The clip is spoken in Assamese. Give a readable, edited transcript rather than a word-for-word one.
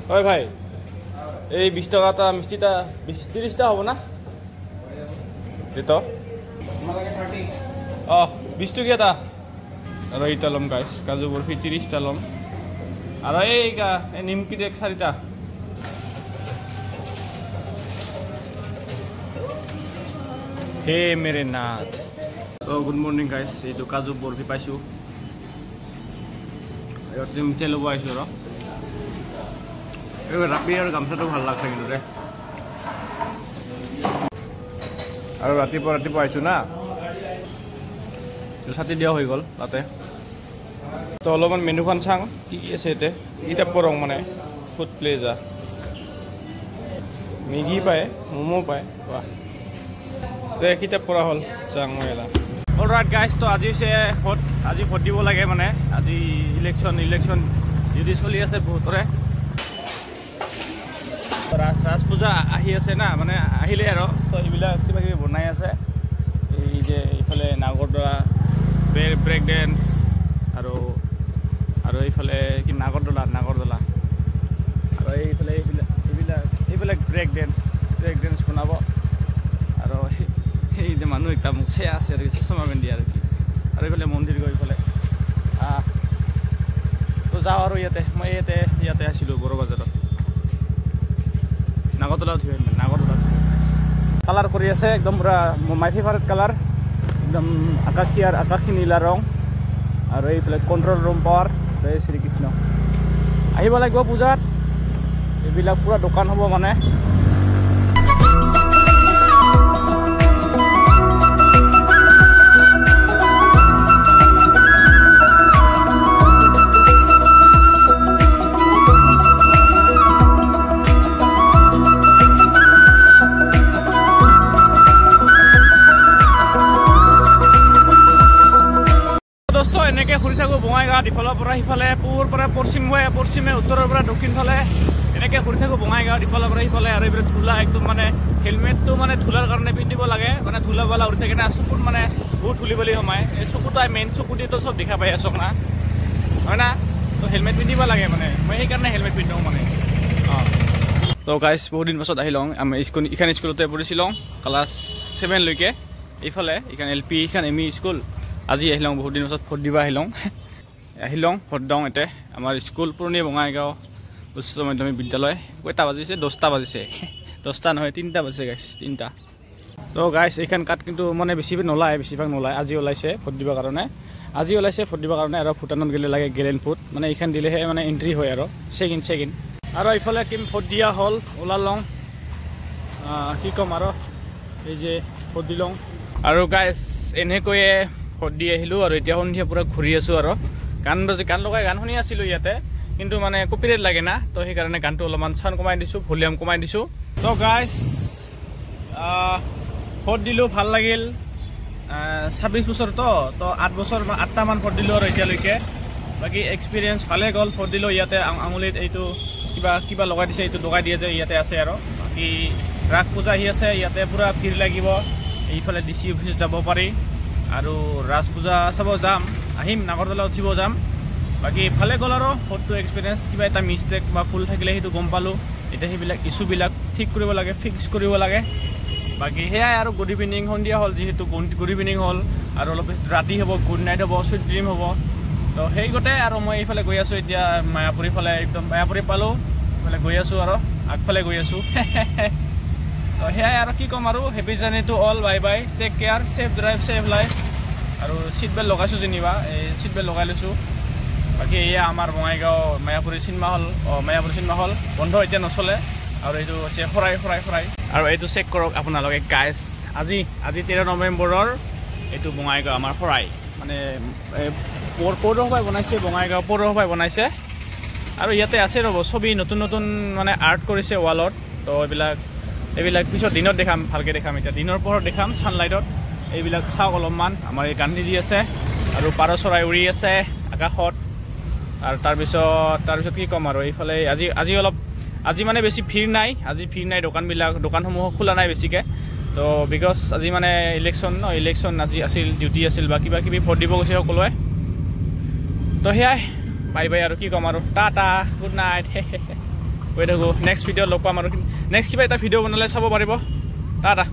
হয় ভাই এই 20 টাকা তা মিষ্টিটা 30 টা হবে না দিতো ও 20 টকিয়া তা আর এইটা লম গাইস কাজু বরফি 30 টা লম আর এই নিমকি দেখ 4টা হে মেরে নাথ তো গুড মর্নিং গাইস এইটো কাজু বরফি পাইছো এত মিঠে লব আইছো ৰ এই ৰাতি আৰু গামছাটো ভাল লাগছে কিন্তু ৰে আৰু ৰাতিপুৱা আইছো না তো ছাতি দিয়া হৈ গ'ল তাতে তো অলপমান মেনুখন চাং কি আছে এতে এটা পৰং মানে ফুড প্লেজা মেগি পায় মোমো পায় বাহ তে কিতাপ পঢ়া হ'ল চাং মই এলা অলৰাইট গাইজ তো আজি ভোট দিব লাগে মানে আজি ইলেকশ্যন যদি চলি আছে বহুতৰে ৰাজ পূজা আহি আছে না মানে আহিলে আৰু তো এইবিলাক কিবা কিবি বনাই আছে এই যে এইফালে নাগৰদৰা ব্ৰেক ডেন্স আৰু এইফালে কি নাগৰদলা আৰু এইবিলাক ব্ৰেক ডেন্স বনাব আৰু এই যে মানুহ একটা মুছে আছে আৰু চশমা পিন্ধি আৰু কি আৰু এইফালে মন্দিৰ গৈ এইফালে তো যাওঁ আৰু মই ইয়াতে আছিলোঁ বড়ো বাজাৰত নাগৰদলা কালাৰ কৰি আছে একদম পুৰা মাই ফেভাৰেট কালাৰ একদম আকাশী নীলা ৰং আৰু এইফালে কণ্ট্ৰল ৰুম পাৱাৰ জয় শ্ৰীকৃষ্ণ আহিব লাগিব পূজাত এইবিলাক পুৰা দোকান হ'ব মানে এনেকৈ ঘূৰি থাকোঁ বঙাইগাঁৱত ইফালৰ পৰা সিফালে পূবৰ পৰা পশ্চিমে উত্তৰৰ পৰা দক্ষিণ ফালে এনেকৈ ঘূৰি থাকোঁ বঙাইগাঁৱত ইফালৰ পৰা সিফালে আৰু এইফালে ধূলা একদম মানে হেলমেটটো মানে ধূলাৰ কাৰণে পিন্ধিব লাগে মানে ধূলা বালা উঠি থাকে না চকুত মানে বহুত ধূলি বালি সোমায় এই চকুটাই মেইন চকুটিতো চব দেখা পাই আছক না হয় না তো হেলমেট পিন্ধিব লাগে মানে মই সেইকাৰণে হেলমেট পিন্ধোঁ মানে তো গাইজ বহুত দিন পাছত আহি লওঁ আমি এইখন স্কুলতে পঢ়িছিলোঁ ক্লাছ 7 লৈকে এইফালে এইখন LP এইখন ME স্কুল আজি আহিলওঁ বহুত দিন পাছত ভোট দিব আহিলওঁ ভোট দিওঁ এতে আমাৰ স্কুল পুৰণি বঙাইগাঁও উচ্চ মাধ্যমিক বিদ্যালয় কেইটা বাজিছে 10টা বাজিছে 10টা নহয় 3টা বাজিছে গাইছ 3টা তো গাইছ এইখন কাট কিন্তু মানে বেছিভাগ নোলায় আজি ওলাইছে ভোট দিবৰ কাৰণে আৰু ভোটানত গ'লে লাগে গেলেন ভোট মানে এইখন দিলেহে মানে এণ্ট্ৰি হয় আৰু চেকিন আৰু এইফালে কিম ভোট দিয়া হ'ল ওলালওঁ কি ক'ম আৰু এই যে ভোট দিলওঁ আৰু গাইছ এনেকৈয়ে ভোট দি আহিলোঁ আৰু এতিয়া সন্ধিয়া পুৰা ঘূৰি আছোঁ আৰু গান লগাই গান শুনি আছিলোঁ ইয়াতে কিন্তু মানে কপিৰাইট লাগে না তো সেইকাৰণে গানটো অলপমান চাউণ্ড কমাই দিছোঁ ভলিউম কমাই দিছোঁ তো গাইজ ভোট দিলোঁ ভাল লাগিল 26 বছৰ তো 8 বছৰ 8টামান ভোট দিলোঁ আৰু এতিয়ালৈকে বাকী এক্সপিৰিয়েঞ্চ ভালে গ'ল ভোট দিলোঁ ইয়াতে আঙুলিত এইটো কিবা লগাই দিছে এইটো লগাই দিয়ে যে ইয়াতে আছে আৰু বাকী ৰাস পূজা আহি আছে ইয়াতে পুৰা ভিৰ লাগিব এইফালে DC অফিচত যাব পাৰি আৰু ৰাজ পূজা চাব আহিম নাগৰদলা উঠিব যাম বাকী ভালে গ'ল আৰু ভোটটো এক্সপিৰিয়েঞ্চ কিবা এটা মিষ্টেক বা ভুল থাকিলে সেইটো গম পালোঁ এতিয়া সেইবিলাক ইছ্যুবিলাক ঠিক কৰিব লাগে ফিক্স কৰিব লাগে বাকী সেয়াই আৰু গুড ইভিনিং সন্ধিয়া হ'ল যিহেতু গুড ইভিনিং হ'ল আৰু অলপ ৰাতি হ'ব গুড নাইট হ'ব চুইট ড্ৰিম হ'ব তো সেই গোটেই আৰু মই এইফালে গৈ আছোঁ এতিয়া মায়াপুৰী ফালে একদম মায়াপুৰী পালোঁ এইফালে গৈ আছোঁ আৰু আগফালে গৈ আছোঁ তো সেয়াই আৰু কি ক'ম আৰু happy journey to all bye take care safe drive safe life আৰু ছিট বেল্ট লগাইছোঁ যেনিবা এই ছিট বেল্ট লগাই লৈছোঁ বাকী এয়া আমাৰ বঙাইগাঁও মায়াপুৰী চিনেমা হল বন্ধ এতিয়া নচলে আৰু এইটো হৈছে শৰাই আৰু এইটো চেক কৰক আপোনালোকে গাইজ আজি 13 নৱেম্বৰৰ এইটো বঙাইগাঁও আমাৰ শৰাই মানে পৌৰসভাই বনাইছে বঙাইগাঁও পৌৰসভাই বনাইছে আৰু ইয়াতে আছে ৰ'ব ছবি নতুন মানে আৰ্ট কৰিছে ৱালত তো এইবিলাক পিছত দিনত দেখাম ভালকৈ দেখাম এতিয়া দিনৰ পোহৰত দেখাম ছানলাইটত এইবিলাক চাওক অলপমান আমাৰ এই গান্ধীজী আছে আৰু পাৰ চৰাই উৰি আছে আকাশত আৰু তাৰপিছত কি ক'ম আৰু এইফালে আজি মানে বেছি ভিৰ নাই দোকানসমূহ খোলা নাই বেছিকৈ তো বিকজ আজি মানে ইলেকশ্যন আজি আছিল ডিউটি আছিল বা কিবা ভোট দিব গৈছে সকলোৱে তো সেয়াই বাই আৰু কি ক'ম আৰু টাটা গুড নাইট গৈ থাকোঁ নেক্সট ভিডিঅ'ত লগ পাম আৰু নেক্সট কিবা এটা ভিডিঅ' বনালে চাব পাৰিব টাটা